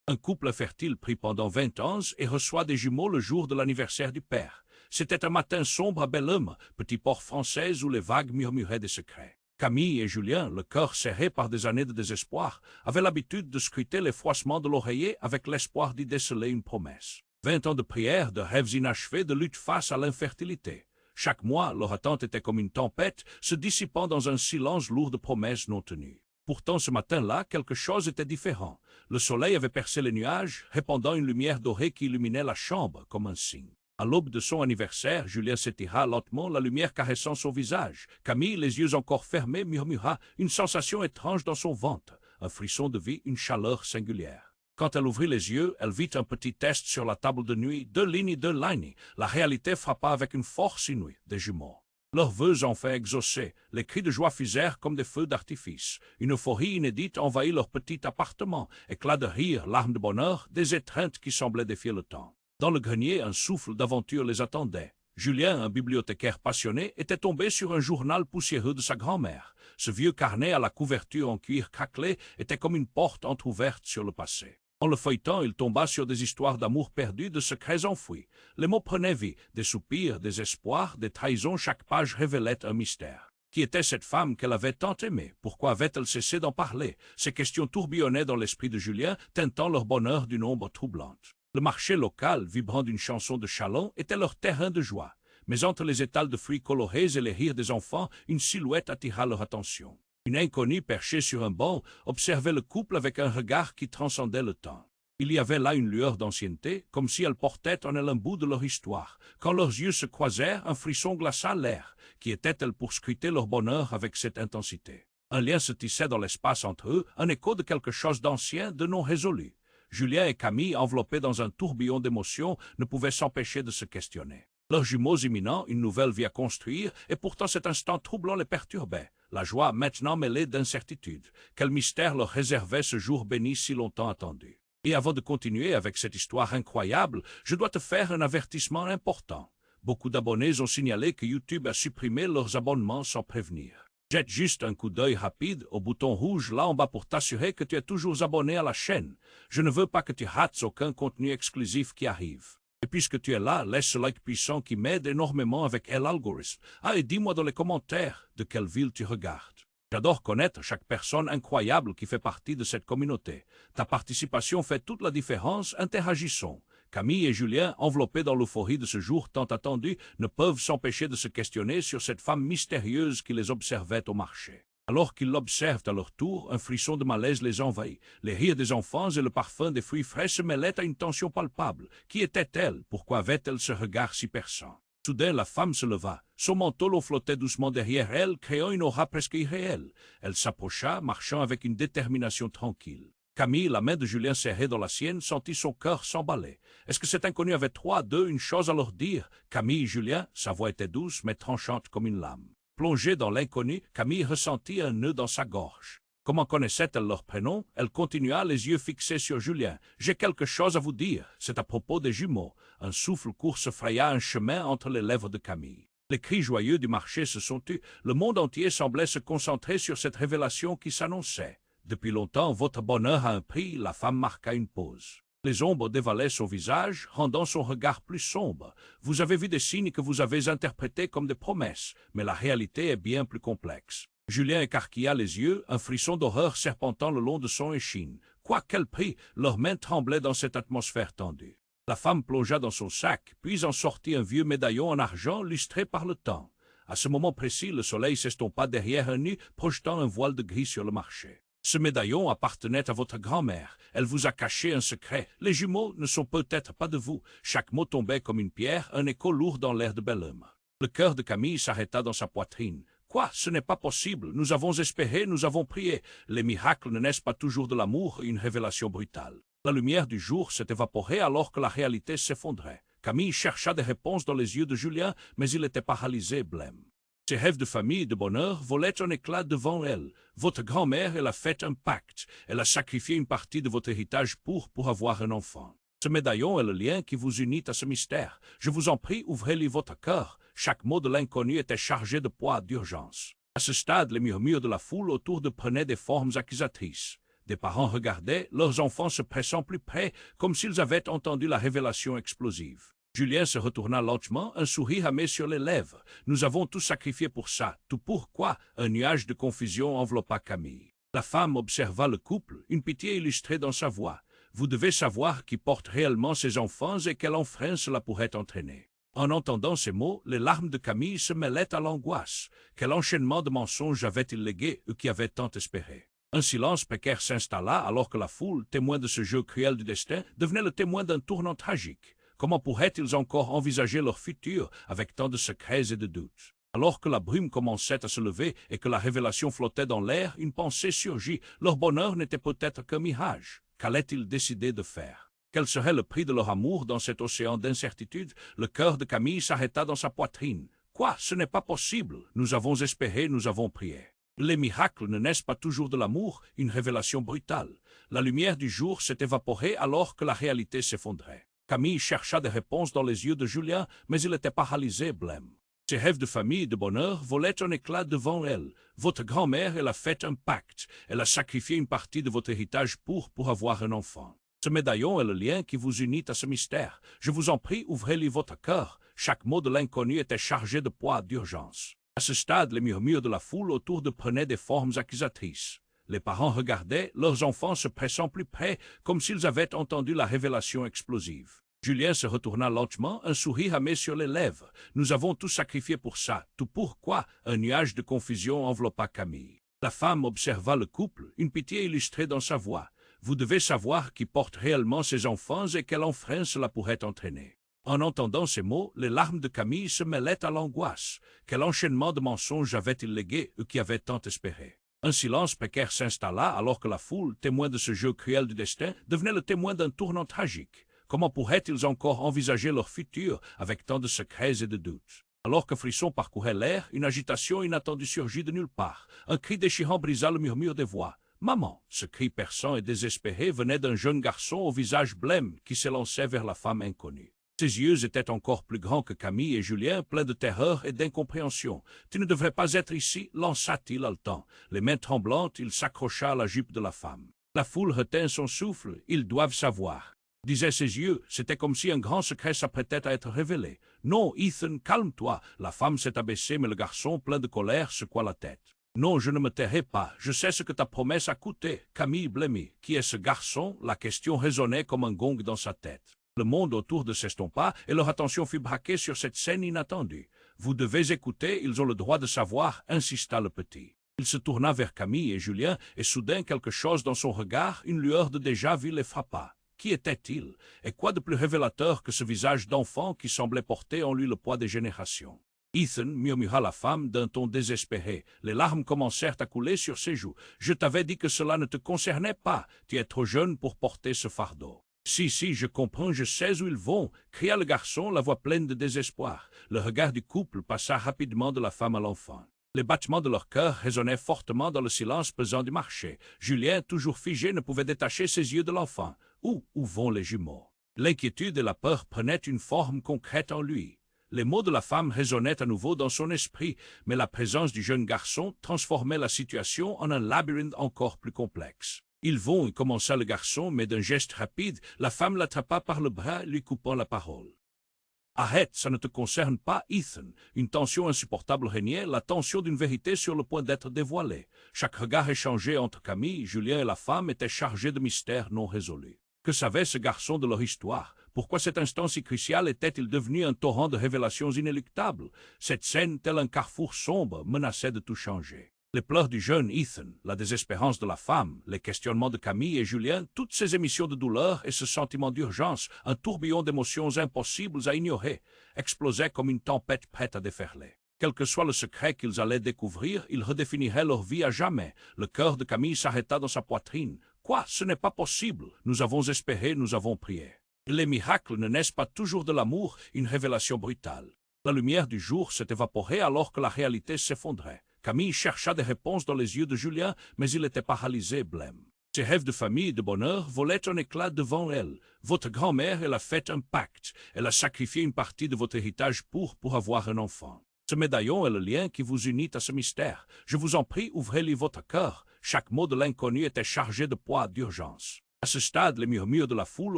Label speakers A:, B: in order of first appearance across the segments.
A: Un couple infertile pris pendant 20 ans et reçoit des jumeaux le jour de l'anniversaire du père. C'était un matin sombre à Bellum, petit port français où les vagues murmuraient des secrets. Camille et Julien, le cœur serré par des années de désespoir, avaient l'habitude de scruter les froissements de l'oreiller avec l'espoir d'y déceler une promesse. 20 ans de prière, de rêves inachevés, de lutte face à l'infertilité. Chaque mois, leur attente était comme une tempête, se dissipant dans un silence lourd de promesses non tenues. Pourtant, ce matin-là, quelque chose était différent. Le soleil avait percé les nuages, répandant une lumière dorée qui illuminait la chambre comme un signe. À l'aube de son anniversaire, Julien s'étira lentement, la lumière caressant son visage. Camille, les yeux encore fermés, murmura, une sensation étrange dans son ventre, un frisson de vie, une chaleur singulière. Quand elle ouvrit les yeux, elle vit un petit test sur la table de nuit, 2 lignes, 2 lignes. La réalité frappa avec une force inouïe des jumeaux. Leurs vœux enfin exaucés, les cris de joie fusèrent comme des feux d'artifice. Une euphorie inédite envahit leur petit appartement, éclats de rire, larmes de bonheur, des étreintes qui semblaient défier le temps. Dans le grenier, un souffle d'aventure les attendait. Julien, un bibliothécaire passionné, était tombé sur un journal poussiéreux de sa grand-mère. Ce vieux carnet à la couverture en cuir craquelé était comme une porte entr'ouverte sur le passé. En le feuilletant, il tomba sur des histoires d'amour perdu, de secrets enfouis. Les mots prenaient vie, des soupirs, des espoirs, des trahisons, chaque page révélait un mystère. Qui était cette femme qu'elle avait tant aimée? Pourquoi avait-elle cessé d'en parler? Ces questions tourbillonnaient dans l'esprit de Julien, teintant leur bonheur d'une ombre troublante. Le marché local, vibrant d'une chanson de Chalon, était leur terrain de joie. Mais entre les étals de fruits colorés et les rires des enfants, une silhouette attira leur attention. Une inconnue perchée sur un banc observait le couple avec un regard qui transcendait le temps. Il y avait là une lueur d'ancienneté, comme si elle portait en elle un bout de leur histoire. Quand leurs yeux se croisèrent, un frisson glaça l'air. Qui était-elle pour scruter leur bonheur avec cette intensité? Un lien se tissait dans l'espace entre eux, un écho de quelque chose d'ancien, de non résolu. Julien et Camille, enveloppés dans un tourbillon d'émotions, ne pouvaient s'empêcher de se questionner. Leurs jumeaux imminents, une nouvelle vie à construire, et pourtant cet instant troublant les perturbait. La joie maintenant mêlée d'incertitude. Quel mystère leur réservait ce jour béni si longtemps attendu? Et avant de continuer avec cette histoire incroyable, je dois te faire un avertissement important. Beaucoup d'abonnés ont signalé que YouTube a supprimé leurs abonnements sans prévenir. Jette juste un coup d'œil rapide au bouton rouge là en bas pour t'assurer que tu es toujours abonné à la chaîne. Je ne veux pas que tu rates aucun contenu exclusif qui arrive. Et puisque tu es là, laisse ce like puissant qui m'aide énormément avec l'algorithme. Ah, et dis-moi dans les commentaires de quelle ville tu regardes. J'adore connaître chaque personne incroyable qui fait partie de cette communauté. Ta participation fait toute la différence, interagissons. Camille et Julien, enveloppés dans l'euphorie de ce jour tant attendu, ne peuvent s'empêcher de se questionner sur cette femme mystérieuse qui les observait au marché. Alors qu'ils l'observent à leur tour, un frisson de malaise les envahit. Les rires des enfants et le parfum des fruits frais se mêlaient à une tension palpable. Qui était-elle? Pourquoi avait-elle ce regard si perçant? Soudain, la femme se leva. Son manteau flottait doucement derrière elle, créant une aura presque irréelle. Elle s'approcha, marchant avec une détermination tranquille. Camille, la main de Julien serrée dans la sienne, sentit son cœur s'emballer. Est-ce que cet inconnu avait d'eux, une chose à leur dire? Camille et Julien, sa voix était douce, mais tranchante comme une lame. Plongée dans l'inconnu, Camille ressentit un nœud dans sa gorge. Comment connaissait-elle leur prénom? Elle continua, les yeux fixés sur Julien. « J'ai quelque chose à vous dire. C'est à propos des jumeaux. » Un souffle court se fraya un chemin entre les lèvres de Camille. Les cris joyeux du marché se sont tus. Le monde entier semblait se concentrer sur cette révélation qui s'annonçait. Depuis longtemps, votre bonheur a un prix. La femme marqua une pause. Les ombres dévalaient son visage, rendant son regard plus sombre. Vous avez vu des signes que vous avez interprétés comme des promesses, mais la réalité est bien plus complexe. Julien écarquilla les yeux, un frisson d'horreur serpentant le long de son échine. Quoi, quel prix! Leurs mains tremblaient dans cette atmosphère tendue. La femme plongea dans son sac, puis en sortit un vieux médaillon en argent lustré par le temps. À ce moment précis, le soleil s'estompa derrière un nid, projetant un voile de gris sur le marché. Ce médaillon appartenait à votre grand-mère. Elle vous a caché un secret. Les jumeaux ne sont peut-être pas de vous. Chaque mot tombait comme une pierre, un écho lourd dans l'air de Bellum. Le cœur de Camille s'arrêta dans sa poitrine. Quoi? Ce n'est pas possible. Nous avons espéré, nous avons prié. Les miracles ne naissent pas toujours de l'amour, une révélation brutale. La lumière du jour s'est évaporée alors que la réalité s'effondrait. Camille chercha des réponses dans les yeux de Julien, mais il était paralysé, blême. Ses rêves de famille et de bonheur volaient en éclats devant elle. Votre grand-mère, elle a fait un pacte. Elle a sacrifié une partie de votre héritage pour avoir un enfant. Ce médaillon est le lien qui vous unit à ce mystère. Je vous en prie, ouvrez-lui votre cœur. Chaque mot de l'inconnu était chargé de poids d'urgence. À ce stade, les murmures de la foule autour de prenaient des formes accusatrices. Des parents regardaient, leurs enfants se pressant plus près, comme s'ils avaient entendu la révélation explosive. Julien se retourna lentement, un sourire amer sur les lèvres. Nous avons tout sacrifié pour ça. Tout pourquoi? Un nuage de confusion enveloppa Camille. La femme observa le couple, une pitié illustrée dans sa voix. Vous devez savoir qui porte réellement ses enfants et quel enfreint cela pourrait entraîner. En entendant ces mots, les larmes de Camille se mêlaient à l'angoisse. Quel enchaînement de mensonges avait-il légué, eux qui avaient tant espéré? Un silence précaire s'installa alors que la foule, témoin de ce jeu cruel du destin, devenait le témoin d'un tournant tragique. Comment pourraient-ils encore envisager leur futur avec tant de secrets et de doutes? Alors que la brume commençait à se lever et que la révélation flottait dans l'air, une pensée surgit. Leur bonheur n'était peut-être qu'un mirage. Qu'allaient-ils décider de faire? Quel serait le prix de leur amour dans cet océan d'incertitude? Le cœur de Camille s'arrêta dans sa poitrine. Quoi? Ce n'est pas possible. Nous avons espéré, nous avons prié. Les miracles ne naissent pas toujours de l'amour, une révélation brutale. La lumière du jour s'est évaporée alors que la réalité s'effondrait. Camille chercha des réponses dans les yeux de Julien, mais il était paralysé, blême. Ses rêves de famille et de bonheur volaient en éclats devant elle. Votre grand-mère, elle a fait un pacte. Elle a sacrifié une partie de votre héritage pour avoir un enfant. Ce médaillon est le lien qui vous unit à ce mystère. Je vous en prie, ouvrez-lui votre cœur. Chaque mot de l'inconnu était chargé de poids d'urgence. À ce stade, les murmures de la foule autour de prenaient des formes accusatrices. Les parents regardaient, leurs enfants se pressant plus près, comme s'ils avaient entendu la révélation explosive. Julien se retourna lentement, un sourire amer sur les lèvres. Nous avons tout sacrifié pour ça. Tout pourquoi? Un nuage de confusion enveloppa Camille. La femme observa le couple, une pitié illustrée dans sa voix. Vous devez savoir qui porte réellement ses enfants et quel enfreint cela pourrait entraîner. En entendant ces mots, les larmes de Camille se mêlaient à l'angoisse. Quel enchaînement de mensonges avait-il légué, eux qui avaient tant espéré? Un silence précaire s'installa alors que la foule, témoin de ce jeu cruel du destin, devenait le témoin d'un tournant tragique. Comment pourraient-ils encore envisager leur futur avec tant de secrets et de doutes? Alors que frisson parcourait l'air, une agitation inattendue surgit de nulle part. Un cri déchirant brisa le murmure des voix. « Maman !» Ce cri perçant et désespéré venait d'un jeune garçon au visage blême qui s'élançait vers la femme inconnue. Ses yeux étaient encore plus grands que Camille et Julien, pleins de terreur et d'incompréhension. « Tu ne devrais pas être ici » lança-t-il haletant. Les mains tremblantes, il s'accrocha à la jupe de la femme. La foule retint son souffle. « Ils doivent savoir » disaient ses yeux. C'était comme si un grand secret s'apprêtait à être révélé. « Non, Ethan, calme-toi » La femme s'est abaissée, mais le garçon, plein de colère, secoua la tête. « Non, je ne me tairai pas. Je sais ce que ta promesse a coûté. » Camille blêmit. « Qui est ce garçon » La question résonnait comme un gong dans sa tête. Le monde autour de s'estompa et leur attention fut braquée sur cette scène inattendue. « Vous devez écouter, ils ont le droit de savoir » insista le petit. Il se tourna vers Camille et Julien, et soudain quelque chose dans son regard, une lueur de déjà-vu les frappa. Qui était-il? Et quoi de plus révélateur que ce visage d'enfant qui semblait porter en lui le poids des générations? Ethan, murmura la femme d'un ton désespéré. Les larmes commencèrent à couler sur ses joues. « Je t'avais dit que cela ne te concernait pas. Tu es trop jeune pour porter ce fardeau. » « Si, je comprends, je sais où ils vont » cria le garçon, la voix pleine de désespoir. Le regard du couple passa rapidement de la femme à l'enfant. Les battements de leur cœur résonnaient fortement dans le silence pesant du marché. Julien, toujours figé, ne pouvait détacher ses yeux de l'enfant. Où vont les jumeaux? L'inquiétude et la peur prenaient une forme concrète en lui. Les mots de la femme résonnaient à nouveau dans son esprit, mais la présence du jeune garçon transformait la situation en un labyrinthe encore plus complexe. « Ils vont » commença le garçon, mais d'un geste rapide, la femme l'attrapa par le bras, lui coupant la parole. « Arrête, ça ne te concerne pas, Ethan. » Une tension insupportable régnait, la tension d'une vérité sur le point d'être dévoilée. Chaque regard échangé entre Camille, Julien et la femme était chargé de mystères non résolus. Que savait ce garçon de leur histoire? Pourquoi cet instant si crucial était-il devenu un torrent de révélations inéluctables? Cette scène, tel un carrefour sombre, menaçait de tout changer. Les pleurs du jeune Ethan, la désespérance de la femme, les questionnements de Camille et Julien, toutes ces émissions de douleur et ce sentiment d'urgence, un tourbillon d'émotions impossibles à ignorer, explosaient comme une tempête prête à déferler. Quel que soit le secret qu'ils allaient découvrir, ils redéfiniraient leur vie à jamais. Le cœur de Camille s'arrêta dans sa poitrine. « Quoi? Ce n'est pas possible. Nous avons espéré, nous avons prié. » Les miracles ne naissent pas toujours de l'amour, une révélation brutale. La lumière du jour s'est évaporée alors que la réalité s'effondrait. Camille chercha des réponses dans les yeux de Julien, mais il était paralysé, blême. Ses rêves de famille et de bonheur volaient en éclats devant elle. Votre grand-mère, elle a fait un pacte. Elle a sacrifié une partie de votre héritage pour avoir un enfant. Ce médaillon est le lien qui vous unit à ce mystère. Je vous en prie, ouvrez-lui votre cœur. Chaque mot de l'inconnu était chargé de poids d'urgence. À ce stade, les murmures de la foule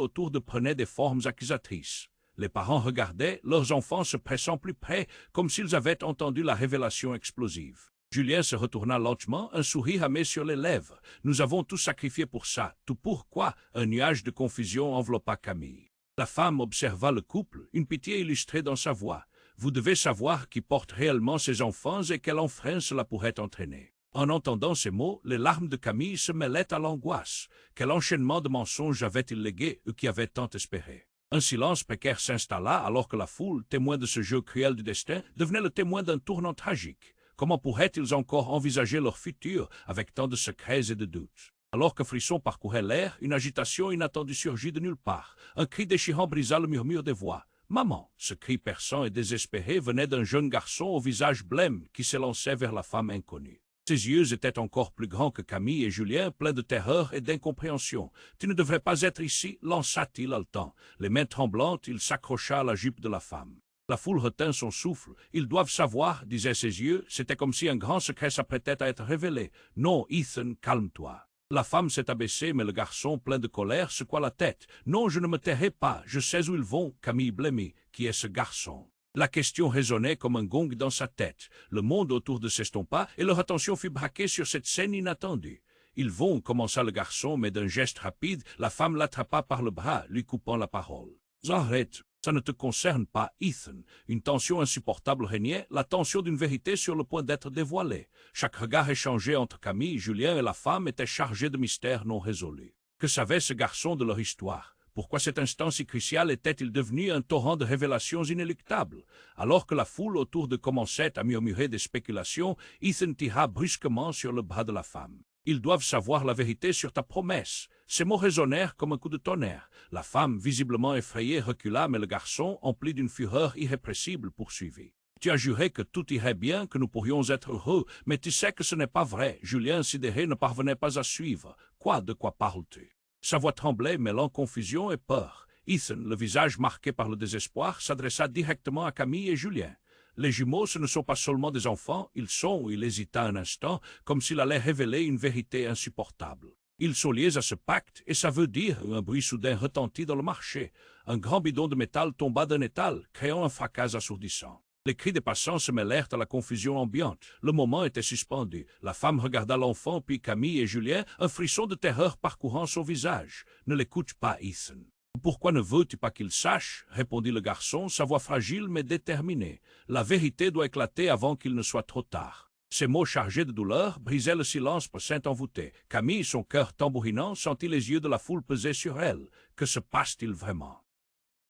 A: autour de prenaient des formes accusatrices. Les parents regardaient, leurs enfants se pressant plus près, comme s'ils avaient entendu la révélation explosive. Julien se retourna lentement, un sourire amer sur les lèvres. Nous avons tout sacrifié pour ça. Tout pourquoi? Un nuage de confusion enveloppa Camille. La femme observa le couple, une pitié illustrée dans sa voix. Vous devez savoir qui porte réellement ses enfants et quel enfreint cela pourrait entraîner. En entendant ces mots, les larmes de Camille se mêlaient à l'angoisse. Quel enchaînement de mensonges avait-il légué, eux qui avaient tant espéré? Un silence précaire s'installa alors que la foule, témoin de ce jeu cruel du destin, devenait le témoin d'un tournant tragique. Comment pourraient-ils encore envisager leur futur avec tant de secrets et de doutes? Alors qu'un frisson parcourait l'air, une agitation inattendue surgit de nulle part. Un cri déchirant brisa le murmure des voix. « Maman !» Ce cri perçant et désespéré venait d'un jeune garçon au visage blême qui s'élançait vers la femme inconnue. Ses yeux étaient encore plus grands que Camille et Julien, pleins de terreur et d'incompréhension. « Tu ne devrais pas être ici » lança-t-il haletant. Les mains tremblantes, il s'accrocha à la jupe de la femme. La foule retint son souffle. « Ils doivent savoir » disaient ses yeux. C'était comme si un grand secret s'apprêtait à être révélé. « Non, Ethan, calme-toi. » La femme s'est abaissée, mais le garçon, plein de colère, secoua la tête. « Non, je ne me tairai pas. Je sais où ils vont. » Camille blêmit. Qui est ce garçon? La question résonnait comme un gong dans sa tête. Le monde autour de s'estompa et leur attention fut braquée sur cette scène inattendue. « Ils vont » commença le garçon, mais d'un geste rapide, la femme l'attrapa par le bras, lui coupant la parole. « Arrête. Ça ne te concerne pas, Ethan. » Une tension insupportable régnait, la tension d'une vérité sur le point d'être dévoilée. Chaque regard échangé entre Camille, Julien et la femme était chargé de mystères non résolus. Que savait ce garçon de leur histoire? Pourquoi cet instant si crucial était-il devenu un torrent de révélations inéluctables? Alors que la foule autour de commençait à murmurer des spéculations, Ethan tira brusquement sur le bras de la femme. « Ils doivent savoir la vérité sur ta promesse. » Ces mots résonnèrent comme un coup de tonnerre. La femme, visiblement effrayée, recula, mais le garçon, empli d'une fureur irrépressible, poursuivit. « Tu as juré que tout irait bien, que nous pourrions être heureux, mais tu sais que ce n'est pas vrai. » Julien, sidéré, ne parvenait pas à suivre. « Quoi? De quoi parles-tu? » Sa voix tremblait, mêlant confusion et peur. Ethan, le visage marqué par le désespoir, s'adressa directement à Camille et Julien. Les jumeaux, ce ne sont pas seulement des enfants, ils sont, il hésita un instant, comme s'il allait révéler une vérité insupportable. Ils sont liés à ce pacte, et ça veut dire, un bruit soudain retentit dans le marché. Un grand bidon de métal tomba d'un étal, créant un fracas assourdissant. Les cris des passants se mêlèrent à la confusion ambiante. Le moment était suspendu. La femme regarda l'enfant, puis Camille et Julien, un frisson de terreur parcourant son visage. « Ne l'écoute pas, Ethan. »« Pourquoi ne veux-tu pas qu'il sache ?» répondit le garçon, sa voix fragile mais déterminée. « La vérité doit éclater avant qu'il ne soit trop tard. » Ces mots chargés de douleur brisaient le silence pour s'envoûter. Camille, son cœur tambourinant, sentit les yeux de la foule peser sur elle. « Que se passe-t-il vraiment ?»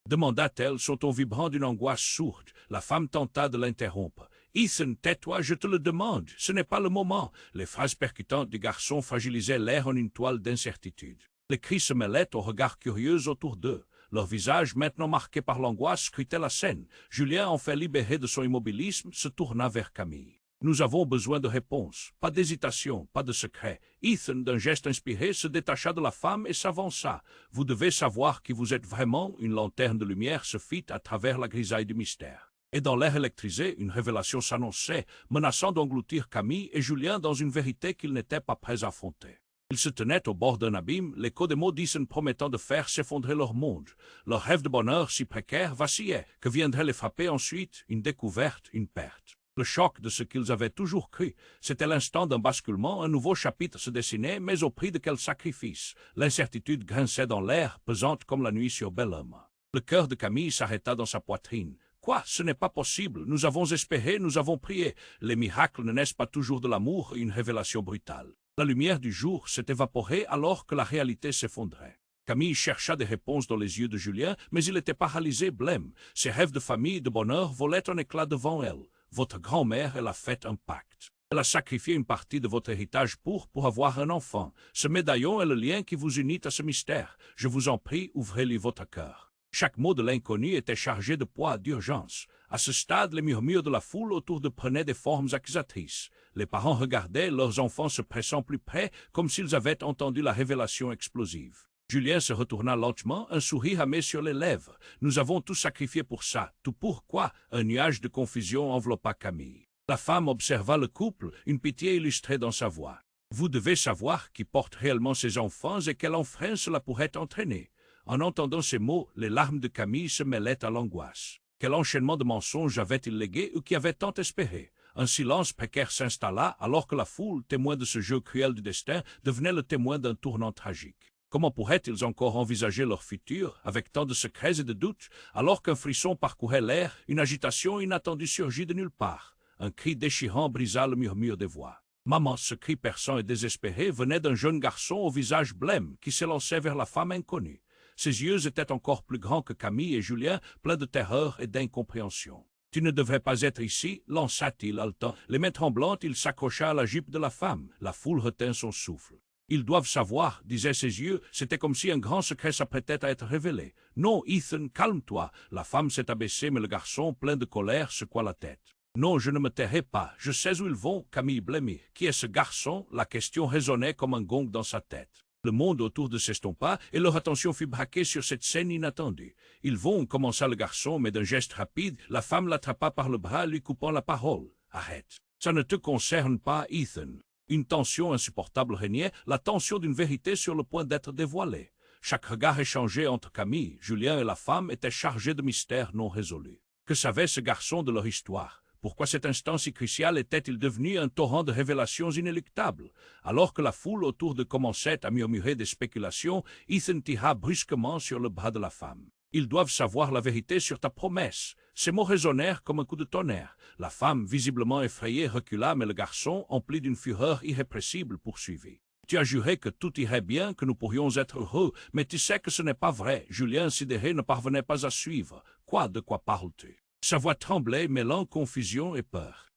A: demanda-t-elle, son ton vibrant d'une angoisse sourde. La femme tenta de l'interrompre. « Ethan, tais-toi, je te le demande. Ce n'est pas le moment. » Les phrases percutantes du garçon fragilisaient l'air en une toile d'incertitude. Les cris se mêlaient aux regards curieux autour d'eux. Leur visage, maintenant marqué par l'angoisse, scrutait la scène. Julien, enfin libéré de son immobilisme, se tourna vers Camille. « Nous avons besoin de réponses. Pas d'hésitation, pas de secret. » Ethan, d'un geste inspiré, se détacha de la femme et s'avança. « Vous devez savoir qui vous êtes vraiment. » Une lanterne de lumière se fit à travers la grisaille du mystère. Et dans l'air électrisé, une révélation s'annonçait, menaçant d'engloutir Camille et Julien dans une vérité qu'ils n'étaient pas prêts à affronter. Ils se tenaient au bord d'un abîme, l'écho des mots d'Ethan promettant de faire s'effondrer leur monde. Leur rêve de bonheur si précaire vacillait. Que viendrait les frapper ensuite? Une découverte, une perte. Le choc de ce qu'ils avaient toujours cru. C'était l'instant d'un basculement, un nouveau chapitre se dessinait, mais au prix de quel sacrifice? L'incertitude grinçait dans l'air, pesante comme la nuit sur Bellum. Le cœur de Camille s'arrêta dans sa poitrine. Quoi? Ce n'est pas possible. Nous avons espéré, nous avons prié. Les miracles ne naissent pas toujours de l'amour, une révélation brutale. La lumière du jour s'est évaporée alors que la réalité s'effondrait. Camille chercha des réponses dans les yeux de Julien, mais il était paralysé, blême. Ses rêves de famille et de bonheur volaient en éclats devant elle. Votre grand-mère, elle a fait un pacte. Elle a sacrifié une partie de votre héritage pour avoir un enfant. Ce médaillon est le lien qui vous unit à ce mystère. Je vous en prie, ouvrez-lui votre cœur. Chaque mot de l'inconnu était chargé de poids d'urgence. À ce stade, les murmures de la foule autour d'eux prenaient des formes accusatrices. Les parents regardaient, leurs enfants se pressant plus près, comme s'ils avaient entendu la révélation explosive. Julien se retourna lentement, un sourire amer sur les lèvres. Nous avons tout sacrifié pour ça. Tout pourquoi? Un nuage de confusion enveloppa Camille. La femme observa le couple, une pitié illustrée dans sa voix. Vous devez savoir qui porte réellement ses enfants et quel enfant cela pourrait entraîner. En entendant ces mots, les larmes de Camille se mêlaient à l'angoisse. Quel enchaînement de mensonges avait-il légué ou qui avait tant espéré? Un silence précaire s'installa alors que la foule, témoin de ce jeu cruel du destin, devenait le témoin d'un tournant tragique. Comment pourraient-ils encore envisager leur futur avec tant de secrets et de doutes, alors qu'un frisson parcourait l'air, une agitation inattendue surgit de nulle part? Un cri déchirant brisa le murmure des voix. Maman, ce cri perçant et désespéré venait d'un jeune garçon au visage blême qui s'élançait vers la femme inconnue. Ses yeux étaient encore plus grands que Camille et Julien, pleins de terreur et d'incompréhension. « Tu ne devrais pas être ici, lança-t-il haletant. Les mains tremblantes, il s'accrocha à la jupe de la femme. La foule retint son souffle. Ils doivent savoir, disaient ses yeux, c'était comme si un grand secret s'apprêtait à être révélé. Non, Ethan, calme-toi. La femme s'est abaissée, mais le garçon, plein de colère, secoua la tête. Non, je ne me tairai pas. Je sais où ils vont, Camille blêmit. Qui est ce garçon? La question résonnait comme un gong dans sa tête. Le monde autour de s'estompa et leur attention fut braquée sur cette scène inattendue. Ils vont, commença le garçon, mais d'un geste rapide, la femme l'attrapa par le bras, lui coupant la parole. Arrête. Ça ne te concerne pas, Ethan. Une tension insupportable régnait, la tension d'une vérité sur le point d'être dévoilée. Chaque regard échangé entre Camille, Julien et la femme était chargé de mystères non résolus. Que savait ce garçon de leur histoire? Pourquoi cet instant si crucial était-il devenu un torrent de révélations inéluctables? Alors que la foule autour de commençait à murmurer des spéculations, Ethan tira brusquement sur le bras de la femme. Ils doivent savoir la vérité sur ta promesse. Ces mots résonnèrent comme un coup de tonnerre. La femme, visiblement effrayée, recula, mais le garçon, empli d'une fureur irrépressible, poursuivit. Tu as juré que tout irait bien, que nous pourrions être heureux, mais tu sais que ce n'est pas vrai. Julien, sidéré, ne parvenait pas à suivre. De quoi parles-tu? Sa voix tremblait, mêlant confusion et peur.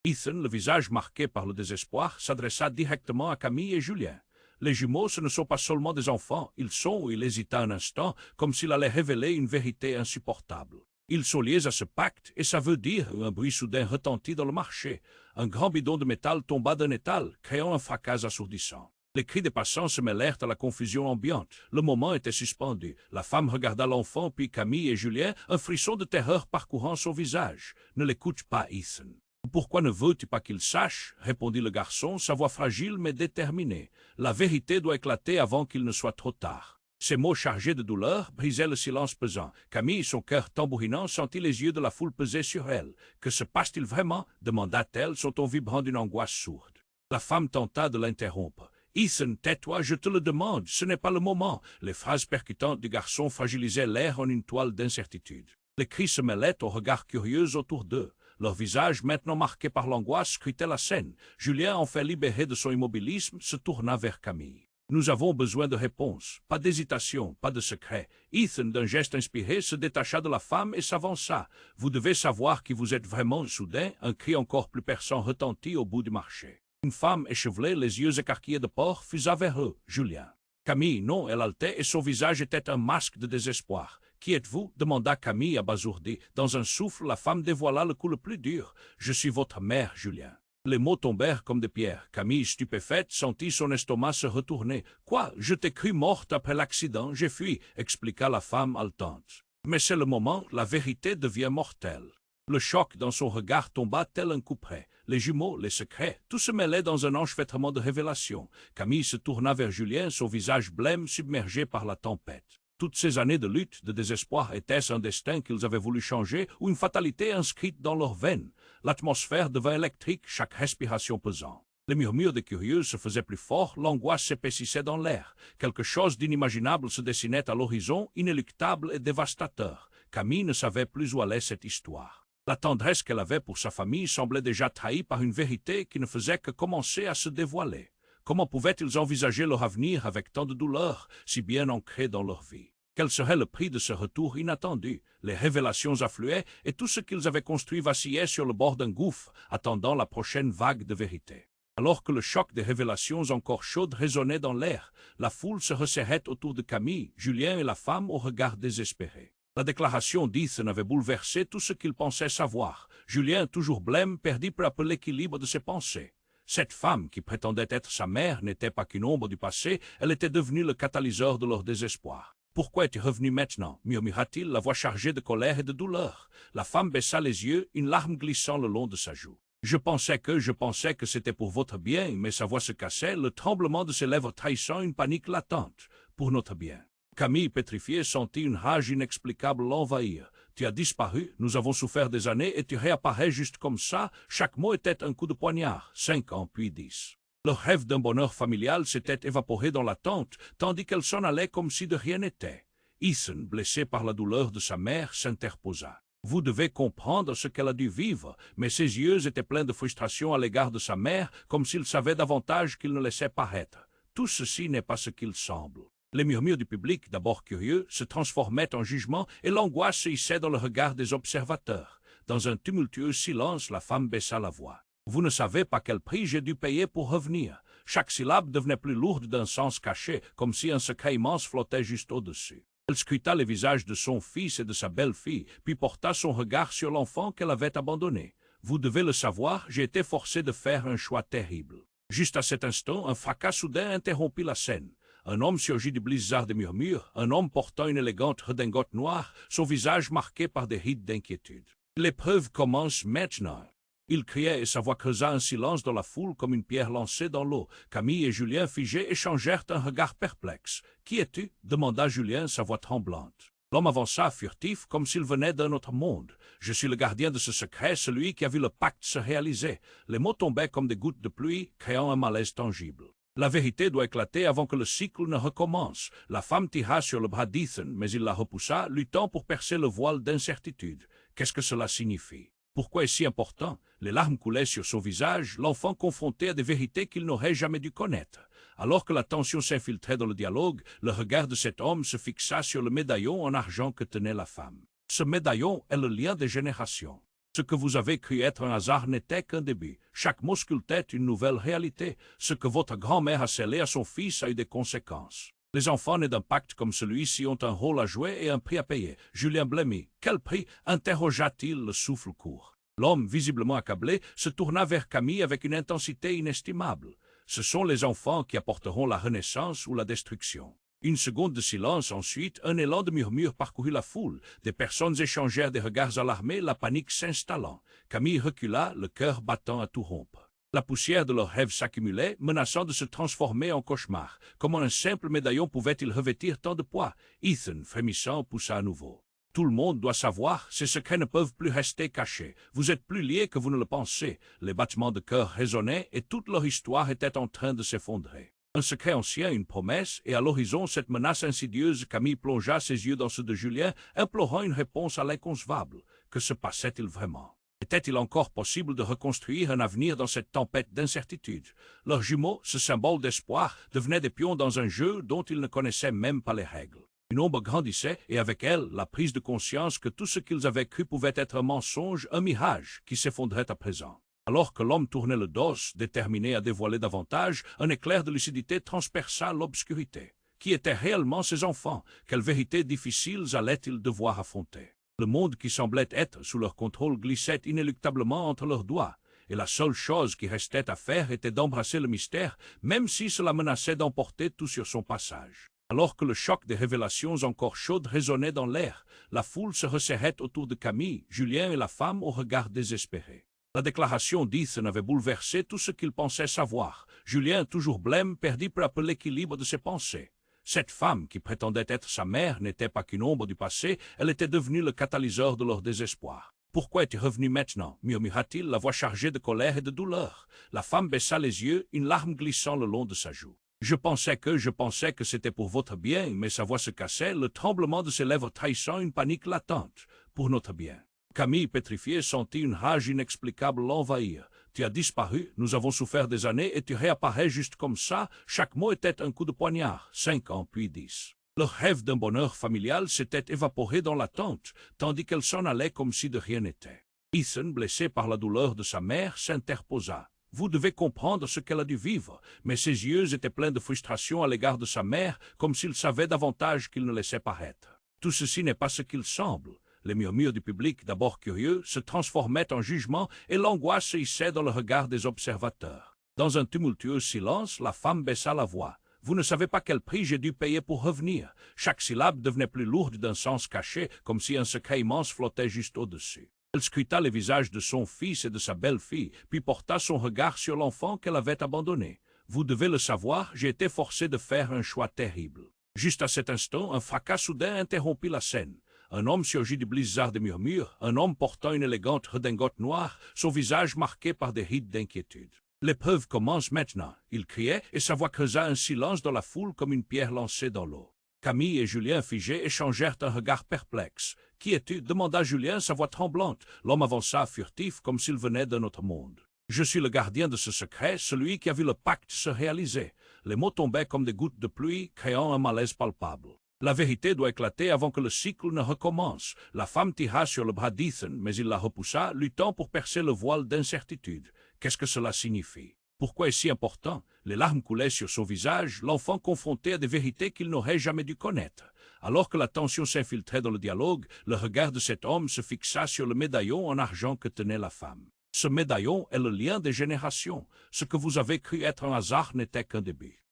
A: Ethan, le visage marqué par le désespoir, s'adressa directement à Camille et Julien. Les jumeaux, ce ne sont pas seulement des enfants, ils sont, il hésita un instant, comme s'il allait révéler une vérité insupportable. Ils sont liés à ce pacte, et ça veut dire, un bruit soudain retentit dans le marché. Un grand bidon de métal tomba d'un étal, créant un fracas assourdissant. Les cris des passants se mêlèrent à la confusion ambiante. Le moment était suspendu. La femme regarda l'enfant, puis Camille et Julien, un frisson de terreur parcourant son visage. « Ne l'écoute pas, Ethan. »« Pourquoi ne veux-tu pas qu'il sache ?» répondit le garçon, sa voix fragile mais déterminée. « La vérité doit éclater avant qu'il ne soit trop tard. » Ces mots chargés de douleur brisaient le silence pesant. Camille, son cœur tambourinant, sentit les yeux de la foule peser sur elle. « Que se passe-t-il vraiment ?» demanda-t-elle, son ton vibrant d'une angoisse sourde. La femme tenta de l'interrompre. « Ethan, tais-toi, je te le demande, ce n'est pas le moment. » Les phrases percutantes du garçon fragilisaient l'air en une toile d'incertitude. Les cris se mêlaient aux regards curieux autour d'eux. Leur visage, maintenant marqué par l'angoisse, scrutait la scène. Julien, enfin libéré de son immobilisme, se tourna vers Camille. « Nous avons besoin de réponses, pas d'hésitation, pas de secret. » Ethan, d'un geste inspiré, se détacha de la femme et s'avança. « Vous devez savoir qui vous êtes vraiment. » Soudain, un cri encore plus perçant retentit au bout du marché. Une femme échevelée, les yeux écarquillés de porc, fusa vers eux. Julien. Camille, non, elle haletait et son visage était un masque de désespoir. « Qui êtes-vous » demanda Camille abasourdie. Dans un souffle, la femme dévoila le coup le plus dur. « Je suis votre mère, Julien. » Les mots tombèrent comme des pierres. Camille, stupéfaite, sentit son estomac se retourner. « Quoi? Je t'ai cru morte après l'accident, j'ai fui » expliqua la femme haletante. Mais c'est le moment, la vérité devient mortelle. Le choc dans son regard tomba tel un couperet. Les jumeaux, les secrets, tout se mêlait dans un enchevêtrement de révélations. Camille se tourna vers Julien, son visage blême submergé par la tempête. Toutes ces années de lutte, de désespoir, était-ce un destin qu'ils avaient voulu changer ou une fatalité inscrite dans leurs veines? L'atmosphère devint électrique, chaque respiration pesant. Les murmures des curieux se faisaient plus forts, l'angoisse s'épaississait dans l'air. Quelque chose d'inimaginable se dessinait à l'horizon, inéluctable et dévastateur. Camille ne savait plus où allait cette histoire. La tendresse qu'elle avait pour sa famille semblait déjà trahie par une vérité qui ne faisait que commencer à se dévoiler. Comment pouvaient-ils envisager leur avenir avec tant de douleur, si bien ancrée dans leur vie? Quel serait le prix de ce retour inattendu? Les révélations affluaient et tout ce qu'ils avaient construit vacillait sur le bord d'un gouffre, attendant la prochaine vague de vérité. Alors que le choc des révélations encore chaudes résonnait dans l'air, la foule se resserrait autour de Camille, Julien et la femme au regard désespéré. La déclaration d'Ethan avait bouleversé tout ce qu'il pensait savoir. Julien, toujours blême, perdit peu à peu l'équilibre de ses pensées. Cette femme, qui prétendait être sa mère, n'était pas qu'une ombre du passé, elle était devenue le catalyseur de leur désespoir. « Pourquoi es-tu revenu maintenant » murmura-t-il, la voix chargée de colère et de douleur. La femme baissa les yeux, une larme glissant le long de sa joue. Je pensais que c'était pour votre bien, mais sa voix se cassait, le tremblement de ses lèvres trahissant une panique latente. Pour notre bien. Camille, pétrifiée, sentit une rage inexplicable l'envahir. Tu as disparu, nous avons souffert des années, et tu réapparais juste comme ça. Chaque mot était un coup de poignard. 5 ans, puis 10. Le rêve d'un bonheur familial s'était évaporé dans l'attente, tandis qu'elle s'en allait comme si de rien n'était. Ethan, blessé par la douleur de sa mère, s'interposa. Vous devez comprendre ce qu'elle a dû vivre, mais ses yeux étaient pleins de frustration à l'égard de sa mère, comme s'il savait davantage qu'il ne laissait paraître. Tout ceci n'est pas ce qu'il semble. Les murmures du public, d'abord curieux, se transformaient en jugement et l'angoisse se hissait dans le regard des observateurs. Dans un tumultueux silence, la femme baissa la voix. Vous ne savez pas quel prix j'ai dû payer pour revenir. Chaque syllabe devenait plus lourde d'un sens caché, comme si un secret immense flottait juste au-dessus. Elle scruta les visages de son fils et de sa belle-fille, puis porta son regard sur l'enfant qu'elle avait abandonné. Vous devez le savoir, j'ai été forcé de faire un choix terrible. Juste à cet instant, un fracas soudain interrompit la scène. Un homme surgit du blizzard des murmures, un homme portant une élégante redingote noire, son visage marqué par des rides d'inquiétude. L'épreuve commence maintenant. Il criait et sa voix creusa un silence dans la foule comme une pierre lancée dans l'eau. Camille et Julien figés échangèrent un regard perplexe. « Qui es-tu » demanda Julien, sa voix tremblante. L'homme avança furtif comme s'il venait d'un autre monde. « Je suis le gardien de ce secret, celui qui a vu le pacte se réaliser. » Les mots tombaient comme des gouttes de pluie, créant un malaise tangible. La vérité doit éclater avant que le cycle ne recommence. La femme tira sur le bras d'Ethan, mais il la repoussa, luttant pour percer le voile d'incertitude. Qu'est-ce que cela signifie? Pourquoi est-ce si important? Les larmes coulaient sur son visage, l'enfant confronté à des vérités qu'il n'aurait jamais dû connaître. Alors que la tension s'infiltrait dans le dialogue, le regard de cet homme se fixa sur le médaillon en argent que tenait la femme. Ce médaillon est le lien des générations. Ce que vous avez cru être un hasard n'était qu'un début. Chaque mot sculptait une nouvelle réalité. Ce que votre grand-mère a scellé à son fils a eu des conséquences. Les enfants nés d'un pacte comme celui-ci ont un rôle à jouer et un prix à payer. Julien blêmit. Quel prix? Interrogea-t-il, le souffle court. L'homme, visiblement accablé, se tourna vers Camille avec une intensité inestimable. Ce sont les enfants qui apporteront la renaissance ou la destruction. Une seconde de silence, ensuite, un élan de murmures parcourut la foule. Des personnes échangèrent des regards alarmés, la panique s'installant. Camille recula, le cœur battant à tout rompre. La poussière de leurs rêves s'accumulait, menaçant de se transformer en cauchemar. Comment un simple médaillon pouvait-il revêtir tant de poids? Ethan, frémissant, poussa à nouveau. Tout le monde doit savoir, ces secrets ne peuvent plus rester cachés. Vous êtes plus liés que vous ne le pensez. Les battements de cœur résonnaient et toute leur histoire était en train de s'effondrer. Un secret ancien, une promesse, et à l'horizon cette menace insidieuse. Camille plongea ses yeux dans ceux de Julien, implorant une réponse à l'inconcevable. Que se passait-il vraiment? Était-il encore possible de reconstruire un avenir dans cette tempête d'incertitude? Leurs jumeaux, ce symbole d'espoir, devenaient des pions dans un jeu dont ils ne connaissaient même pas les règles. Une ombre grandissait, et avec elle, la prise de conscience que tout ce qu'ils avaient cru pouvait être un mensonge, un mirage, qui s'effondrait à présent. Alors que l'homme tournait le dos, déterminé à dévoiler davantage, un éclair de lucidité transperça l'obscurité. Qui étaient réellement ces enfants? Quelles vérités difficiles allaient-ils devoir affronter? Le monde qui semblait être sous leur contrôle glissait inéluctablement entre leurs doigts, et la seule chose qui restait à faire était d'embrasser le mystère, même si cela menaçait d'emporter tout sur son passage. Alors que le choc des révélations encore chaudes résonnait dans l'air, la foule se resserrait autour de Camille, Julien et la femme au regard désespéré. La déclaration d'Ethan avait bouleversé tout ce qu'il pensait savoir. Julien, toujours blême, perdit peu à peu l'équilibre de ses pensées. Cette femme, qui prétendait être sa mère, n'était pas qu'une ombre du passé, elle était devenue le catalyseur de leur désespoir. « Pourquoi es-tu revenu maintenant » murmura-t-il, la voix chargée de colère et de douleur. La femme baissa les yeux, une larme glissant le long de sa joue. Je pensais que c'était pour votre bien, mais sa voix se cassait, le tremblement de ses lèvres trahissant une panique latente. Pour notre bien. Camille, pétrifiée, sentit une rage inexplicable l'envahir. Tu as disparu, nous avons souffert des années, et tu réapparais juste comme ça. Chaque mot était un coup de poignard. 5 ans, puis 10. Le rêve d'un bonheur familial s'était évaporé dans l'attente, tandis qu'elle s'en allait comme si de rien n'était. Ethan, blessé par la douleur de sa mère, s'interposa. Vous devez comprendre ce qu'elle a dû vivre, mais ses yeux étaient pleins de frustration à l'égard de sa mère, comme s'il savait davantage qu'il ne laissait paraître. Tout ceci n'est pas ce qu'il semble. Les murmures du public, d'abord curieux, se transformaient en jugement et l'angoisse se hissait dans le regard des observateurs. Dans un tumultueux silence, la femme baissa la voix. Vous ne savez pas quel prix j'ai dû payer pour revenir. Chaque syllabe devenait plus lourde d'un sens caché, comme si un secret immense flottait juste au-dessus. Elle scruta les visages de son fils et de sa belle-fille, puis porta son regard sur l'enfant qu'elle avait abandonné. Vous devez le savoir, j'ai été forcé de faire un choix terrible. Juste à cet instant, un fracas soudain interrompit la scène. Un homme surgit du blizzard des murmures, un homme portant une élégante redingote noire, son visage marqué par des rides d'inquiétude. L'épreuve commence maintenant, il criait, et sa voix creusa un silence dans la foule comme une pierre lancée dans l'eau. Camille et Julien figés échangèrent un regard perplexe. « Qui es-tu » demanda Julien, sa voix tremblante. L'homme avança furtif comme s'il venait d'un autre monde. « Je suis le gardien de ce secret, celui qui a vu le pacte se réaliser. » Les mots tombaient comme des gouttes de pluie, créant un malaise palpable. La vérité doit éclater avant que le cycle ne recommence. La femme tira sur le bras d'Ethan, mais il la repoussa, luttant pour percer le voile d'incertitude. Qu'est-ce que cela signifie? Pourquoi est-ce si important? Les larmes coulaient sur son visage, l'enfant confronté à des vérités qu'il n'aurait jamais dû connaître. Alors que la tension s'infiltrait dans le dialogue, le regard de cet homme se fixa sur le médaillon en argent que tenait la femme. Ce médaillon est le lien des générations. Ce que vous avez cru être un hasard n'était qu'un début.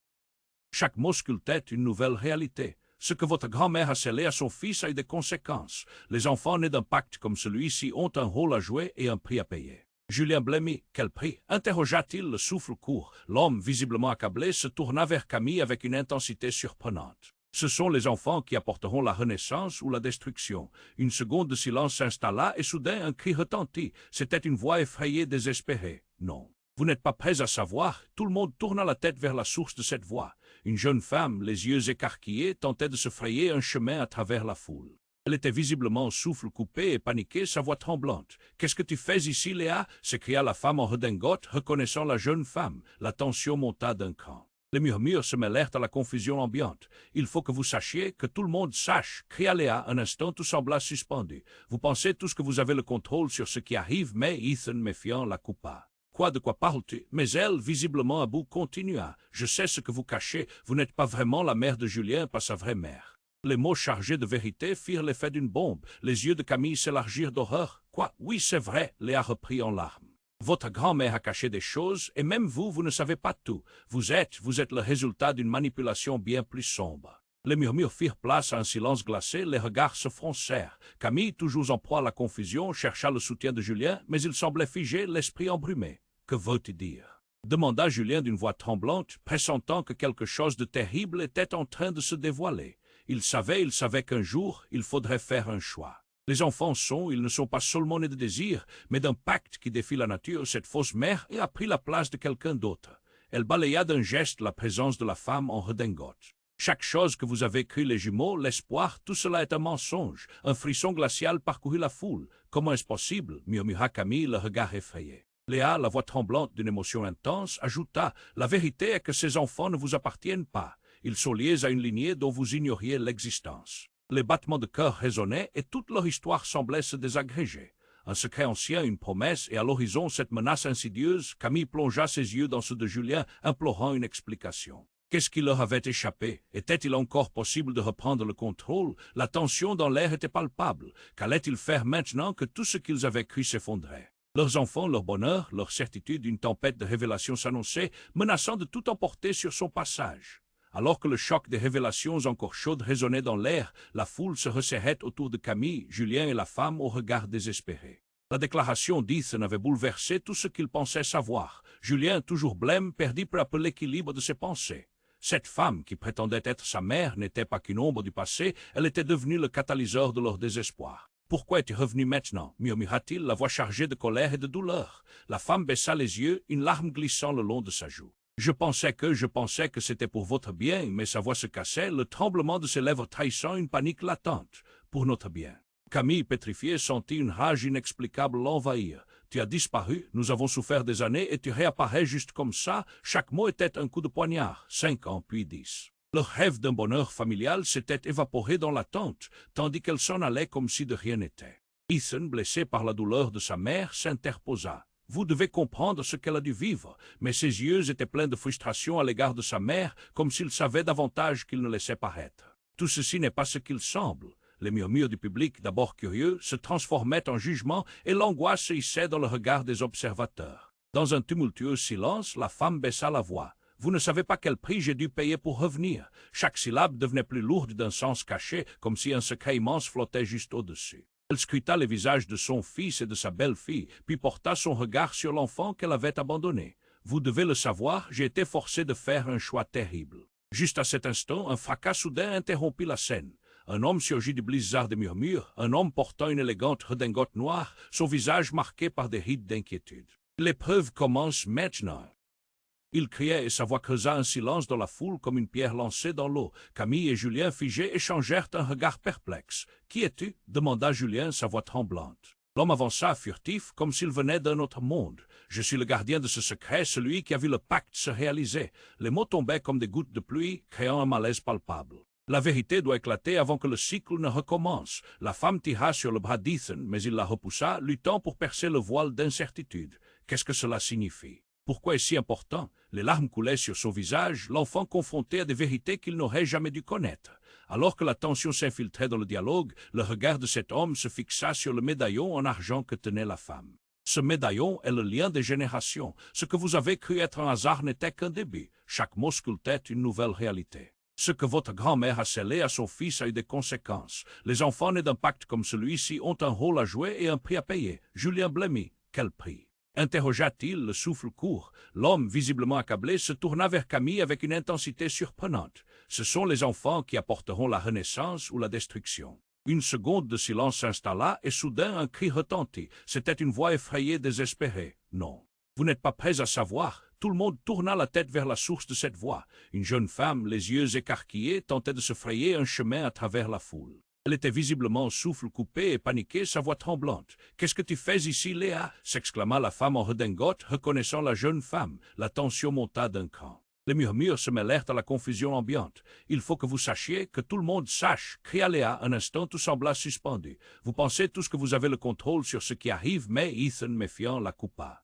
A: Chaque mot sculptait une nouvelle réalité. Ce que votre grand-mère a scellé à son fils a eu des conséquences. Les enfants nés d'un pacte comme celui-ci ont un rôle à jouer et un prix à payer. Julien blêmit. Quel prix? Interrogea-t-il, le souffle court. L'homme, visiblement accablé, se tourna vers Camille avec une intensité surprenante. Ce sont les enfants qui apporteront la renaissance ou la destruction. Une seconde de silence s'installa et soudain un cri retentit. C'était une voix effrayée, désespérée. Non. Vous n'êtes pas prêts à savoir? Tout le monde tourna la tête vers la source de cette voix. Une jeune femme, les yeux écarquillés, tentait de se frayer un chemin à travers la foule. Elle était visiblement au souffle coupé et paniquée, sa voix tremblante. « Qu'est-ce que tu fais ici, Léa » s'écria la femme en redingote, reconnaissant la jeune femme. La tension monta d'un cran. Les murmures se mêlèrent à la confusion ambiante. « Il faut que vous sachiez, que tout le monde sache » cria Léa. Un instant, tout sembla suspendu. « Vous pensez tous que vous avez le contrôle sur ce qui arrive, mais Ethan, méfiant, la coupa. » « De quoi parles-tu » Mais elle, visiblement à bout, continua. « Je sais ce que vous cachez. Vous n'êtes pas vraiment la mère de Julien, pas sa vraie mère. » Les mots chargés de vérité firent l'effet d'une bombe. Les yeux de Camille s'élargirent d'horreur. « Quoi? Oui, c'est vrai » Léa reprit en larmes. « Votre grand-mère a caché des choses, et même vous ne savez pas tout. Vous êtes le résultat d'une manipulation bien plus sombre. » Les murmures firent place à un silence glacé, les regards se froncèrent. Camille, toujours en proie à la confusion, chercha le soutien de Julien, mais il semblait figé, l'esprit embrumé. « Que veux-tu dire » demanda Julien d'une voix tremblante, pressentant que quelque chose de terrible était en train de se dévoiler. Il savait qu'un jour, il faudrait faire un choix. Les enfants ils ne sont pas seulement nés de désir, mais d'un pacte qui défie la nature. Cette fausse mère a pris la place de quelqu'un d'autre. Elle balaya d'un geste la présence de la femme en redingote. Chaque chose que vous avez cru les jumeaux, l'espoir, tout cela est un mensonge. Un frisson glacial parcourut la foule. Comment est-ce possible? Murmura Camille, le regard effrayé. Léa, la voix tremblante d'une émotion intense, ajouta « La vérité est que ces enfants ne vous appartiennent pas. Ils sont liés à une lignée dont vous ignoriez l'existence. » Les battements de cœur résonnaient et toute leur histoire semblait se désagréger. Un secret ancien, une promesse, et à l'horizon cette menace insidieuse. Camille plongea ses yeux dans ceux de Julien, implorant une explication. Qu'est-ce qui leur avait échappé? Était-il encore possible de reprendre le contrôle? La tension dans l'air était palpable. Qu'allaient-ils faire maintenant que tout ce qu'ils avaient cru s'effondrait? Leurs enfants, leur bonheur, leur certitude, une tempête de révélations s'annonçait, menaçant de tout emporter sur son passage. Alors que le choc des révélations encore chaudes résonnait dans l'air, la foule se resserrait autour de Camille, Julien et la femme au regard désespéré. La déclaration d'Ethan avait bouleversé tout ce qu'il pensait savoir. Julien, toujours blême, perdit peu à peu l'équilibre de ses pensées. Cette femme, qui prétendait être sa mère, n'était pas qu'une ombre du passé, elle était devenue le catalyseur de leur désespoir. « Pourquoi es-tu revenu maintenant » murmura-t-il, la voix chargée de colère et de douleur. La femme baissa les yeux, une larme glissant le long de sa joue. Je pensais que c'était pour votre bien, mais sa voix se cassait, le tremblement de ses lèvres trahissant une panique latente. Pour notre bien. Camille, pétrifiée, sentit une rage inexplicable l'envahir. Tu as disparu, nous avons souffert des années, et tu réapparais juste comme ça. Chaque mot était un coup de poignard. 5 ans, puis 10. Le rêve d'un bonheur familial s'était évaporé dans l'attente, tandis qu'elle s'en allait comme si de rien n'était. Ethan, blessé par la douleur de sa mère, s'interposa. Vous devez comprendre ce qu'elle a dû vivre, mais ses yeux étaient pleins de frustration à l'égard de sa mère, comme s'il savait davantage qu'il ne laissait paraître. Tout ceci n'est pas ce qu'il semble. Les murmures du public, d'abord curieux, se transformaient en jugement et l'angoisse se hissait dans le regard des observateurs. Dans un tumultueux silence, la femme baissa la voix. Vous ne savez pas quel prix j'ai dû payer pour revenir. Chaque syllabe devenait plus lourde d'un sens caché, comme si un secret immense flottait juste au-dessus. Elle scruta les visages de son fils et de sa belle-fille, puis porta son regard sur l'enfant qu'elle avait abandonné. Vous devez le savoir, j'ai été forcé de faire un choix terrible. Juste à cet instant, un fracas soudain interrompit la scène. Un homme surgit du blizzard des murmures, un homme portant une élégante redingote noire, son visage marqué par des rides d'inquiétude. L'épreuve commence maintenant. Il criait et sa voix creusa un silence dans la foule comme une pierre lancée dans l'eau. Camille et Julien figés échangèrent un regard perplexe. « Qui es-tu » demanda Julien, sa voix tremblante. L'homme avança furtif, comme s'il venait d'un autre monde. « Je suis le gardien de ce secret, celui qui a vu le pacte se réaliser. » Les mots tombaient comme des gouttes de pluie, créant un malaise palpable. La vérité doit éclater avant que le cycle ne recommence. La femme tira sur le bras d'Ethan, mais il la repoussa, luttant pour percer le voile d'incertitude. Qu'est-ce que cela signifie? Pourquoi est-ce si important? Les larmes coulaient sur son visage, l'enfant confronté à des vérités qu'il n'aurait jamais dû connaître. Alors que la tension s'infiltrait dans le dialogue, le regard de cet homme se fixa sur le médaillon en argent que tenait la femme. Ce médaillon est le lien des générations. Ce que vous avez cru être un hasard n'était qu'un début. Chaque mot sculptait une nouvelle réalité. Ce que votre grand-mère a scellé à son fils a eu des conséquences. Les enfants nés d'un pacte comme celui-ci ont un rôle à jouer et un prix à payer. Julien blêmit. Quel prix? Interrogea-t-il, le souffle court. L'homme, visiblement accablé, se tourna vers Camille avec une intensité surprenante. Ce sont les enfants qui apporteront la renaissance ou la destruction. Une seconde de silence s'installa et soudain un cri retentit. C'était une voix effrayée, désespérée. Non. Vous n'êtes pas prêts à savoir. Tout le monde tourna la tête vers la source de cette voix. Une jeune femme, les yeux écarquillés, tentait de se frayer un chemin à travers la foule. Elle était visiblement souffle coupé et paniquée, sa voix tremblante. « Qu'est-ce que tu fais ici, Léa » s'exclama la femme en redingote, reconnaissant la jeune femme. La tension monta d'un cran. Les murmures se mêlèrent à la confusion ambiante. « Il faut que vous sachiez, que tout le monde sache » cria Léa. Un instant, tout sembla suspendu. « Vous pensez tous que vous avez le contrôle sur ce qui arrive, mais Ethan, méfiant, la coupa. »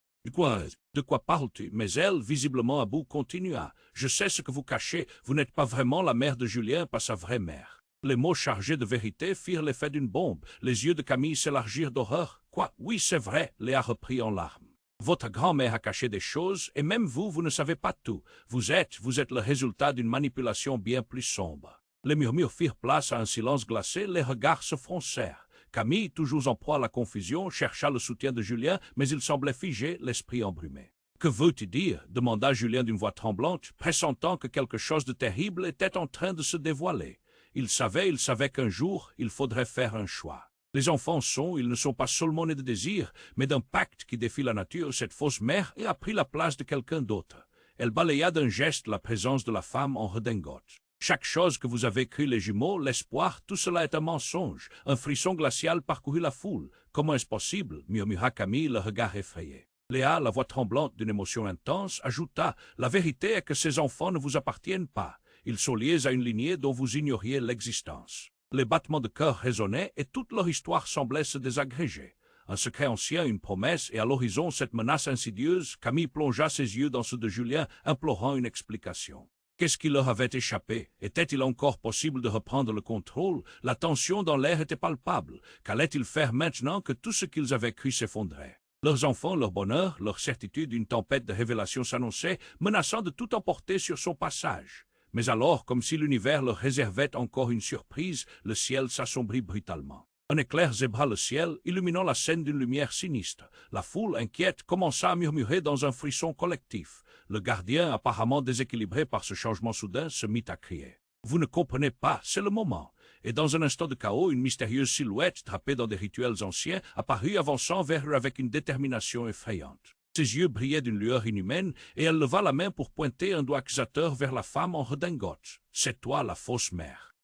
A: De quoi parles-tu? Mais elle, visiblement à bout, continua. « Je sais ce que vous cachez. Vous n'êtes pas vraiment la mère de Julien, pas sa vraie mère. » Les mots chargés de vérité firent l'effet d'une bombe. Les yeux de Camille s'élargirent d'horreur. « Quoi? Oui, c'est vrai » Léa reprit en larmes. « Votre grand-mère a caché des choses, et même vous, vous ne savez pas tout. Vous êtes le résultat d'une manipulation bien plus sombre. » Les murmures firent place à un silence glacé, les regards se froncèrent. Camille, toujours en proie à la confusion, chercha le soutien de Julien, mais il semblait figé, l'esprit embrumé. « Que veux-tu dire » demanda Julien d'une voix tremblante, pressentant que quelque chose de terrible était en train de se dévoiler. Il savait qu'un jour, il faudrait faire un choix. Les enfants ils ne sont pas seulement nés de désir, mais d'un pacte qui défie la nature. Cette fausse mère a pris la place de quelqu'un d'autre. Elle balaya d'un geste la présence de la femme en redingote. Chaque chose que vous avez cru les jumeaux, l'espoir, tout cela est un mensonge. Un frisson glacial parcourut la foule. Comment est-ce possible? Murmura Camille, le regard effrayé. Léa, la voix tremblante d'une émotion intense, ajouta « La vérité est que ces enfants ne vous appartiennent pas. Ils sont liés à une lignée dont vous ignoriez l'existence. » Les battements de cœur résonnaient et toute leur histoire semblait se désagréger. Un secret ancien, une promesse, et à l'horizon cette menace insidieuse. Camille plongea ses yeux dans ceux de Julien, implorant une explication. Qu'est-ce qui leur avait échappé? Était-il encore possible de reprendre le contrôle? La tension dans l'air était palpable. Qu'allaient-ils faire maintenant que tout ce qu'ils avaient cru s'effondrait? Leurs enfants, leur bonheur, leur certitude, une tempête de révélations s'annonçait, menaçant de tout emporter sur son passage. Mais alors, comme si l'univers leur réservait encore une surprise, le ciel s'assombrit brutalement. Un éclair zébra le ciel, illuminant la scène d'une lumière sinistre. La foule, inquiète, commença à murmurer dans un frisson collectif. Le gardien, apparemment déséquilibré par ce changement soudain, se mit à crier. « Vous ne comprenez pas, c'est le moment !» Et dans un instant de chaos, une mystérieuse silhouette, drapée dans des rituels anciens, apparut avançant vers eux avec une détermination effrayante. Ses yeux brillaient d'une lueur inhumaine, et elle leva la main pour pointer un doigt accusateur vers la femme en redingote. « C'est toi la fausse mère !»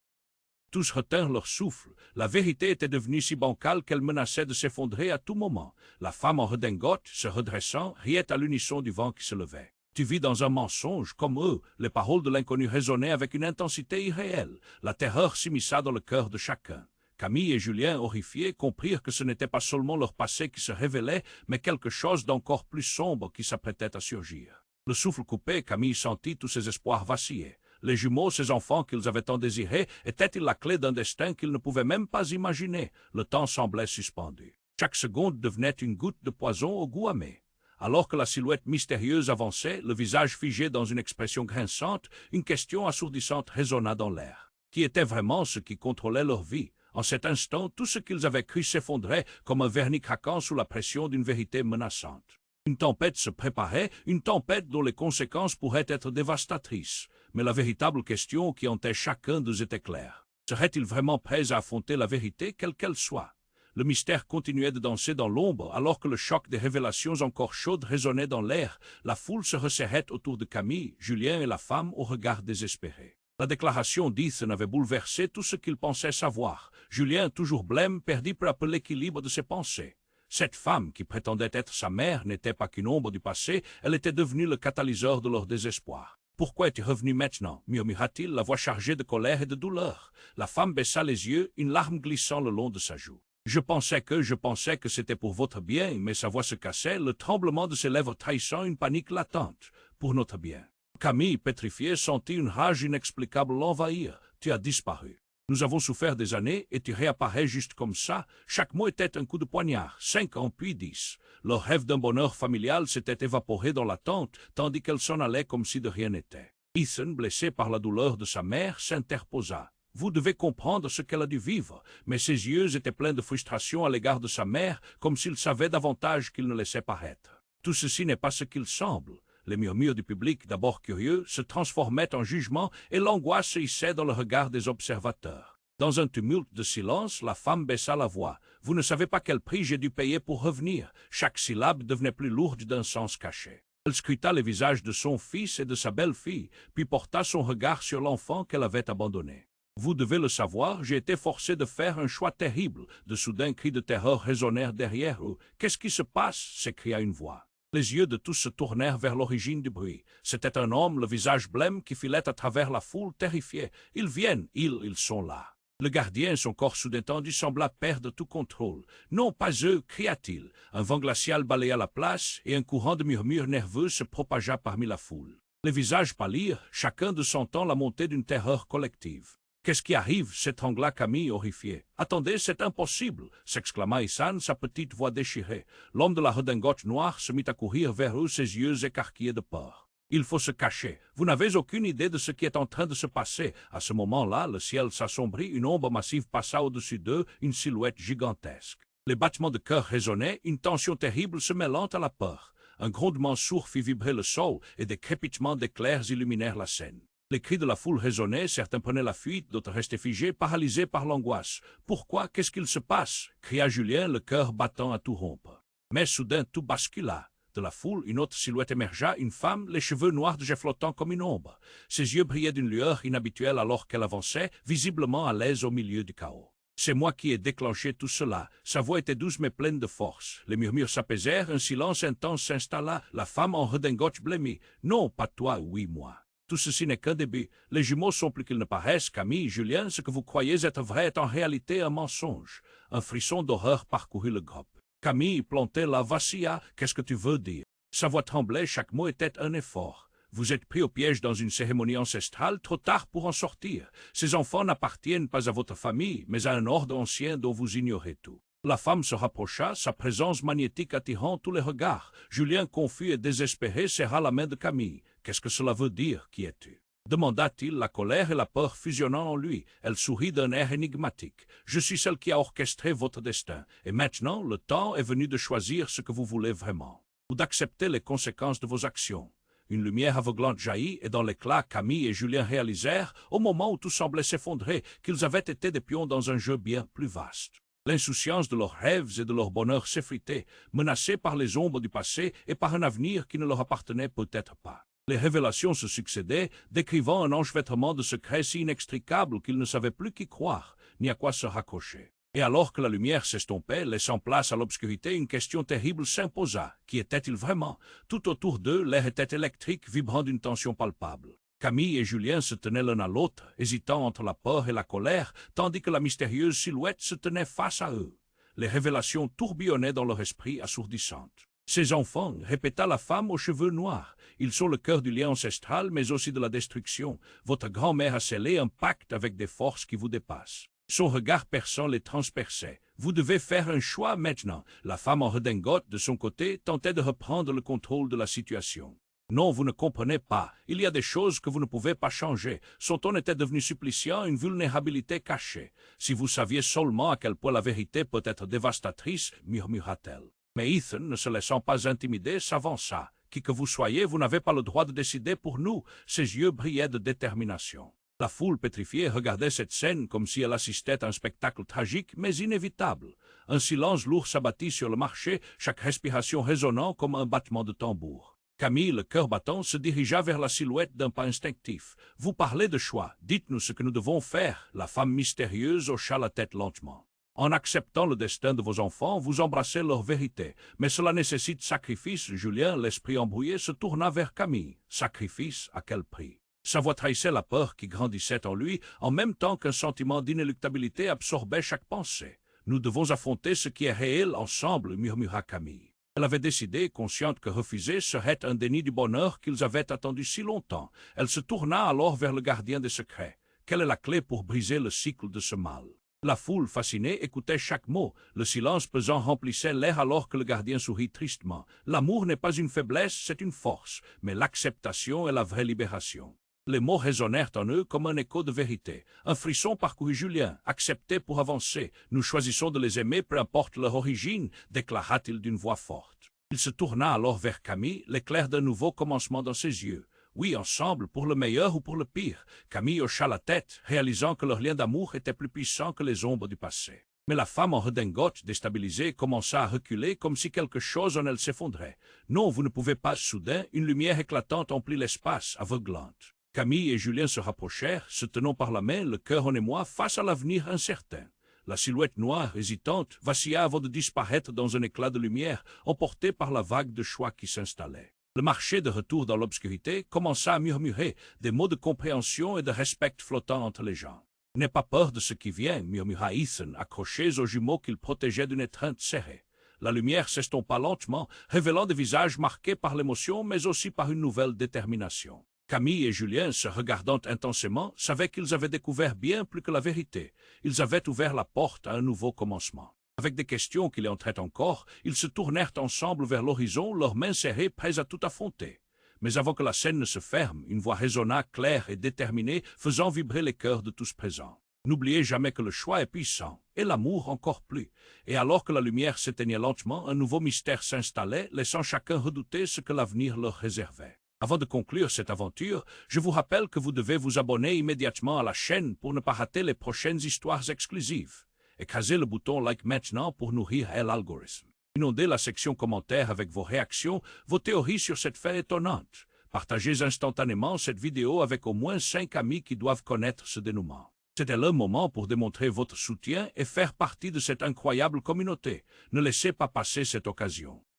A: Tous retinrent leur souffle. La vérité était devenue si bancale qu'elle menaçait de s'effondrer à tout moment. La femme en redingote, se redressant, riait à l'unisson du vent qui se levait. Tu vis dans un mensonge, comme eux. Les paroles de l'inconnu résonnaient avec une intensité irréelle. La terreur s'immisça dans le cœur de chacun. Camille et Julien, horrifiés, comprirent que ce n'était pas seulement leur passé qui se révélait, mais quelque chose d'encore plus sombre qui s'apprêtait à surgir. Le souffle coupé, Camille sentit tous ses espoirs vaciller. Les jumeaux, ces enfants qu'ils avaient tant désirés, étaient-ils la clé d'un destin qu'ils ne pouvaient même pas imaginer? Le temps semblait suspendu. Chaque seconde devenait une goutte de poison au goût amer. Alors que la silhouette mystérieuse avançait, le visage figé dans une expression grinçante, une question assourdissante résonna dans l'air. Qui était vraiment ce qui contrôlait leur vie? En cet instant, tout ce qu'ils avaient cru s'effondrait comme un vernis craquant sous la pression d'une vérité menaçante. Une tempête se préparait, une tempête dont les conséquences pourraient être dévastatrices. Mais la véritable question qui hantait chacun d'eux était claire. Seraient-ils vraiment prêts à affronter la vérité, quelle qu'elle soit? Le mystère continuait de danser dans l'ombre, alors que le choc des révélations encore chaudes résonnait dans l'air. La foule se resserrait autour de Camille, Julien et la femme au regard désespéré. La déclaration d'Ethan avait bouleversé tout ce qu'il pensait savoir. Julien, toujours blême, perdit peu à peu l'équilibre de ses pensées. Cette femme, qui prétendait être sa mère, n'était pas qu'une ombre du passé, elle était devenue le catalyseur de leur désespoir. « Pourquoi es-tu revenu maintenant » murmura-t-il, la voix chargée de colère et de douleur. La femme baissa les yeux, une larme glissant le long de sa joue. Je pensais que c'était pour votre bien, mais sa voix se cassait, le tremblement de ses lèvres trahissant une panique latente. Pour notre bien. Camille, pétrifiée, sentit une rage inexplicable l'envahir. Tu as disparu. Nous avons souffert des années et tu réapparais juste comme ça. Chaque mot était un coup de poignard. 5 ans puis 10. Leur rêve d'un bonheur familial s'était évaporé dans l'attente, tandis qu'elle s'en allait comme si de rien n'était. Ethan, blessé par la douleur de sa mère, s'interposa. Vous devez comprendre ce qu'elle a dû vivre, mais ses yeux étaient pleins de frustration à l'égard de sa mère, comme s'il savait davantage qu'il ne laissait paraître. Tout ceci n'est pas ce qu'il semble. Les murmures du public, d'abord curieux, se transformaient en jugement et l'angoisse se hissait dans le regard des observateurs. Dans un tumulte de silence, la femme baissa la voix. « Vous ne savez pas quel prix j'ai dû payer pour revenir. » Chaque syllabe devenait plus lourde d'un sens caché. Elle scruta les visages de son fils et de sa belle-fille, puis porta son regard sur l'enfant qu'elle avait abandonné. Vous devez le savoir, j'ai été forcé de faire un choix terrible. De soudains cris de terreur résonnèrent derrière eux. « Qu'est-ce qui se passe » s'écria une voix. Les yeux de tous se tournèrent vers l'origine du bruit. C'était un homme, le visage blême, qui filait à travers la foule, terrifié. « Ils viennent, ils sont là !» Le gardien, son corps soudain tendu, sembla perdre tout contrôle. « Non, pas eux !» cria-t-il. Un vent glacial balaya la place, et un courant de murmures nerveux se propagea parmi la foule. Les visages pâlirent, chacun de sentant la montée d'une terreur collective. « Qu'est-ce qui arrive » s'étrangla Camille, horrifiée. « Attendez, c'est impossible » s'exclama Ethan, sa petite voix déchirée. L'homme de la redingote noire se mit à courir vers eux, ses yeux écarquillés de peur. « Il faut se cacher. Vous n'avez aucune idée de ce qui est en train de se passer. » À ce moment-là, le ciel s'assombrit, une ombre massive passa au-dessus d'eux, une silhouette gigantesque. Les battements de cœur résonnaient, une tension terrible se mêlant à la peur. Un grondement sourd fit vibrer le sol, et des crépitements d'éclairs illuminèrent la scène. Les cris de la foule résonnaient, certains prenaient la fuite, d'autres restaient figés, paralysés par l'angoisse. « Pourquoi? Qu'est-ce qu'il se passe » cria Julien, le cœur battant à tout rompre. Mais soudain tout bascula. De la foule, une autre silhouette émergea, une femme, les cheveux noirs déjà flottant comme une ombre. Ses yeux brillaient d'une lueur inhabituelle alors qu'elle avançait, visiblement à l'aise au milieu du chaos. « C'est moi qui ai déclenché tout cela. » Sa voix était douce mais pleine de force. Les murmures s'apaisèrent, un silence intense s'installa. La femme en redingote blêmit. « Non, pas toi, oui, moi. » Tout ceci n'est qu'un début. Les jumeaux sont plus qu'ils ne paraissent. Camille, Julien, ce que vous croyez être vrai est en réalité un mensonge. Un frisson d'horreur parcourut le groupe. Camille, plantée là, vacilla. Qu'est-ce que tu veux dire? Sa voix tremblait, chaque mot était un effort. Vous êtes pris au piège dans une cérémonie ancestrale, trop tard pour en sortir. Ces enfants n'appartiennent pas à votre famille, mais à un ordre ancien dont vous ignorez tout. La femme se rapprocha, sa présence magnétique attirant tous les regards. Julien, confus et désespéré, serra la main de Camille. « Qu'est-ce que cela veut dire? Qui es-tu » demanda-t-il, la colère et la peur fusionnant en lui. Elle sourit d'un air énigmatique. « Je suis celle qui a orchestré votre destin, et maintenant le temps est venu de choisir ce que vous voulez vraiment, ou d'accepter les conséquences de vos actions. » Une lumière aveuglante jaillit, et dans l'éclat, Camille et Julien réalisèrent, au moment où tout semblait s'effondrer, qu'ils avaient été des pions dans un jeu bien plus vaste. L'insouciance de leurs rêves et de leur bonheur s'effritait, menacés par les ombres du passé et par un avenir qui ne leur appartenait peut-être pas. Les révélations se succédaient, décrivant un enchevêtrement de secrets si inextricables qu'ils ne savaient plus qui croire, ni à quoi se raccrocher. Et alors que la lumière s'estompait, laissant place à l'obscurité, une question terrible s'imposa. Qui était-il vraiment? Tout autour d'eux, l'air était électrique, vibrant d'une tension palpable. Camille et Julien se tenaient l'un à l'autre, hésitant entre la peur et la colère, tandis que la mystérieuse silhouette se tenait face à eux. Les révélations tourbillonnaient dans leur esprit assourdissantes. Ces enfants, répéta la femme aux cheveux noirs, ils sont le cœur du lien ancestral, mais aussi de la destruction. Votre grand-mère a scellé un pacte avec des forces qui vous dépassent. Son regard perçant les transperçait. Vous devez faire un choix maintenant. La femme en redingote, de son côté, tentait de reprendre le contrôle de la situation. Non, vous ne comprenez pas. Il y a des choses que vous ne pouvez pas changer. Son ton était devenu suppliciant, une vulnérabilité cachée. Si vous saviez seulement à quel point la vérité peut être dévastatrice, murmura-t-elle. Mais Ethan, ne se laissant pas intimider, s'avança. Qui que vous soyez, vous n'avez pas le droit de décider pour nous. Ses yeux brillaient de détermination. La foule pétrifiée regardait cette scène comme si elle assistait à un spectacle tragique, mais inévitable. Un silence lourd s'abattit sur le marché, chaque respiration résonnant comme un battement de tambour. Camille, le cœur battant, se dirigea vers la silhouette d'un pas instinctif. « Vous parlez de choix. Dites-nous ce que nous devons faire. » La femme mystérieuse hocha la tête lentement. « En acceptant le destin de vos enfants, vous embrassez leur vérité. Mais cela nécessite sacrifice. » Julien, l'esprit embrouillé, se tourna vers Camille. Sacrifice, à quel prix? Sa voix trahissait la peur qui grandissait en lui, en même temps qu'un sentiment d'inéluctabilité absorbait chaque pensée. « Nous devons affronter ce qui est réel ensemble, » murmura Camille. Elle avait décidé, consciente que refuser serait un déni du bonheur qu'ils avaient attendu si longtemps. Elle se tourna alors vers le gardien des secrets. Quelle est la clé pour briser le cycle de ce mal? La foule, fascinée, écoutait chaque mot. Le silence pesant remplissait l'air alors que le gardien sourit tristement. L'amour n'est pas une faiblesse, c'est une force, mais l'acceptation est la vraie libération. Les mots résonnèrent en eux comme un écho de vérité. Un frisson parcourut Julien. « Accepter pour avancer. Nous choisissons de les aimer, peu importe leur origine, » déclara-t-il d'une voix forte. Il se tourna alors vers Camille, l'éclair d'un nouveau commencement dans ses yeux. Oui, ensemble, pour le meilleur ou pour le pire. Camille hocha la tête, réalisant que leur lien d'amour était plus puissant que les ombres du passé. Mais la femme en redingote, déstabilisée, commença à reculer comme si quelque chose en elle s'effondrait. « Non, vous ne pouvez pas. » Soudain, une lumière éclatante emplit l'espace, aveuglante. Camille et Julien se rapprochèrent, se tenant par la main, le cœur en émoi, face à l'avenir incertain. La silhouette noire, hésitante, vacilla avant de disparaître dans un éclat de lumière, emportée par la vague de choix qui s'installait. Le marché, de retour dans l'obscurité, commença à murmurer, des mots de compréhension et de respect flottant entre les gens. « N'aie pas peur de ce qui vient, » murmura Ethan, accrochés aux jumeaux qu'il protégeait d'une étreinte serrée. La lumière s'estompa lentement, révélant des visages marqués par l'émotion, mais aussi par une nouvelle détermination. Camille et Julien, se regardant intensément, savaient qu'ils avaient découvert bien plus que la vérité. Ils avaient ouvert la porte à un nouveau commencement. Avec des questions qui les entraient encore, ils se tournèrent ensemble vers l'horizon, leurs mains serrées, prêts à tout affronter. Mais avant que la scène ne se ferme, une voix résonna, claire et déterminée, faisant vibrer les cœurs de tous présents. N'oubliez jamais que le choix est puissant, et l'amour encore plus. Et alors que la lumière s'éteignait lentement, un nouveau mystère s'installait, laissant chacun redouter ce que l'avenir leur réservait. Avant de conclure cette aventure, je vous rappelle que vous devez vous abonner immédiatement à la chaîne pour ne pas rater les prochaines histoires exclusives. Écrasez le bouton like maintenant pour nourrir l'algorithme. Inondez la section commentaires avec vos réactions, vos théories sur cette fait étonnante. Partagez instantanément cette vidéo avec au moins 5 amis qui doivent connaître ce dénouement. C'était le moment pour démontrer votre soutien et faire partie de cette incroyable communauté. Ne laissez pas passer cette occasion.